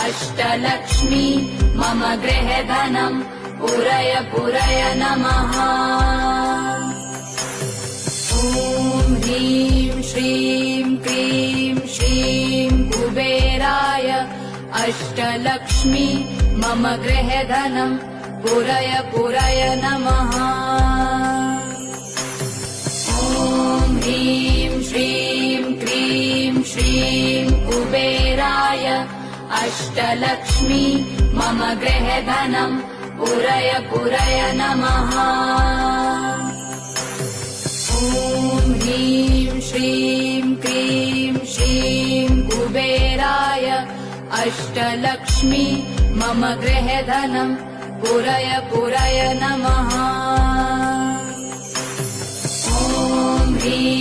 अष्टलक्ष्मी मम गृहे धनम् पुरय पुरय नमः। ॐ ह्रीं श्रीं क्रीं श्रीं कुबेराय अष्टलक्ष्मी मम गृहे धनम् पुरय पुरय नमः। ॐ ह्रीं श्रीं क्रीं श्रीं कुबेराय अष्टलक्ष्मी मम गृहे धनम् पुरय पुरय नमः। ॐ ह्रीं श्रीं क्रीं श्रीं कुबेराय अष्टलक्ष्मी मम गृहे धनम् पुरय पुरय नमः। ॐ ह्रीं